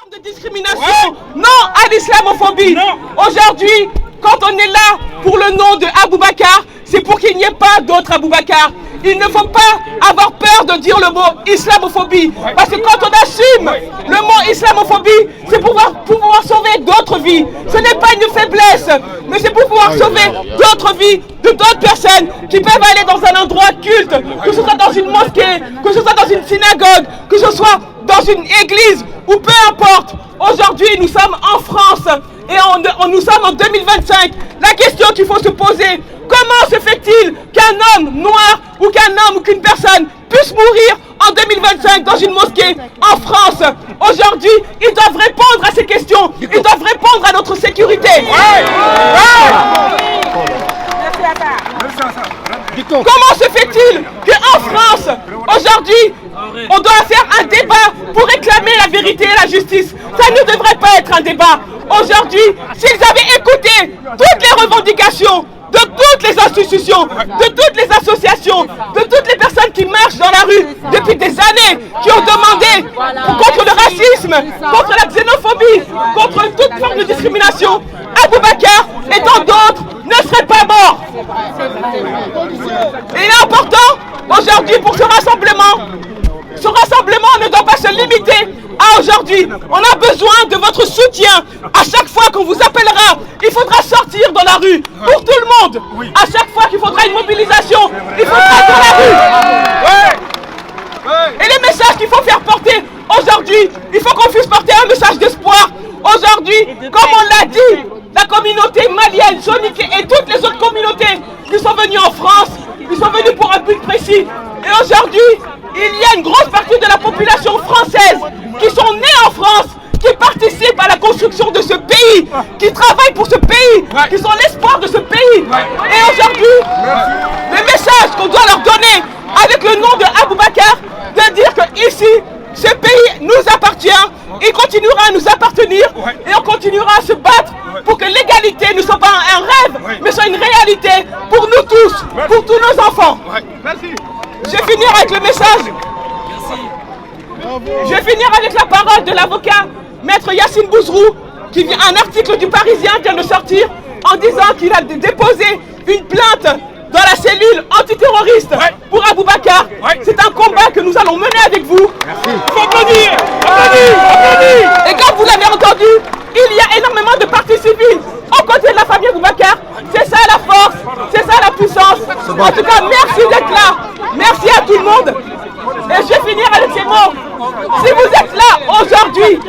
forme de discrimination, non à l'islamophobie. Aujourd'hui, quand on est là pour le nom de Aboubacar, c'est pour qu'il n'y ait pas d'autres Aboubacar. Il ne faut pas avoir peur de dire le mot islamophobie. Parce que quand on assume le mot islamophobie, c'est pour pouvoir sauver d'autres vies. Ce n'est pas une faiblesse, mais c'est pour pouvoir sauver d'autres vies, de d'autres personnes qui peuvent aller dans un endroit culte, que ce soit dans une mosquée, que ce soit dans une synagogue, que ce soit dans une église, ou peu importe. Aujourd'hui, nous sommes en France et nous sommes en 2025. La question qu'il faut se poser, comment se fait-il qu'un homme noir ou qu'un homme ou qu'une personne puisse mourir en 2025 dans une mosquée en France? Aujourd'hui, ils doivent répondre à ces questions. Ils doivent répondre à notre sécurité. Comment se fait-il qu'en France, aujourd'hui, on doit faire un débat pour réclamer la vérité et la justice? Ça ne devrait pas être un débat. Aujourd'hui, s'ils avaient écouté toutes les revendications de toutes les institutions, de toutes les associations, de toutes les personnes qui marchent dans la rue depuis des années, qui ont demandé contre le racisme, contre la xénophobie, contre toute forme de discrimination, Aboubacar et tant d'autres ne seraient pas morts. Et il est important aujourd'hui pour ce rassemblement ne doit pas se limiter à aujourd'hui. On a besoin de votre soutien. À chaque fois qu'on vous appellera, il faudra sortir dans la rue pour tout le monde. À chaque fois qu'il faudra une mobilisation, il faudra être dans la rue. Et les messages qu'il faut faire porter aujourd'hui, il faut qu'on puisse porter un message d'espoir. Aujourd'hui, comme on l'a dit, la communauté malienne, sonique et toutes les autres communautés qui sont venues en France, ils sont venus pour un but précis. Et aujourd'hui, il y a une grosse partie de la population française qui sont nés en France, qui participent à la construction de ce pays, qui travaillent pour ce pays, qui sont l'espoir de ce pays. Et aujourd'hui, le message qu'on doit leur donner avec le nom de Aboubacar, de dire que ici, ce pays nous appartient, il continuera à nous appartenir et on continuera à se battre pour que l'égalité ne soit pas un rêve, mais soit une réalité pour nous tous, pour tous nos enfants. Je vais finir avec le message. Je vais finir avec la parole de l'avocat Maître Yassine Bouzrou, qui vient, un article du Parisien vient de sortir en disant qu'il a déposé une plainte dans la cellule antiterroriste pour Aboubacar. C'est un combat que nous allons mener avec vous. Il faut applaudir, applaudir. Et comme vous l'avez entendu, il y a énormément de partis civils aux côtés de la famille Aboubacar. C'est ça la force, c'est ça la puissance. En tout cas, merci d'être là. Merci à tout le monde. Et je vais finir avec ces mots. Si vous êtes là aujourd'hui,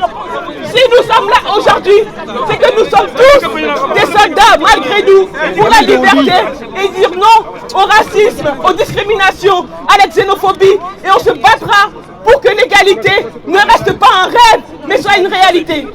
si nous sommes là aujourd'hui, c'est que nous sommes tous des soldats malgré nous pour la liberté et dire non au racisme, aux discriminations, à la xénophobie. Et on se battra pour que l'égalité ne reste pas un rêve, mais soit une réalité.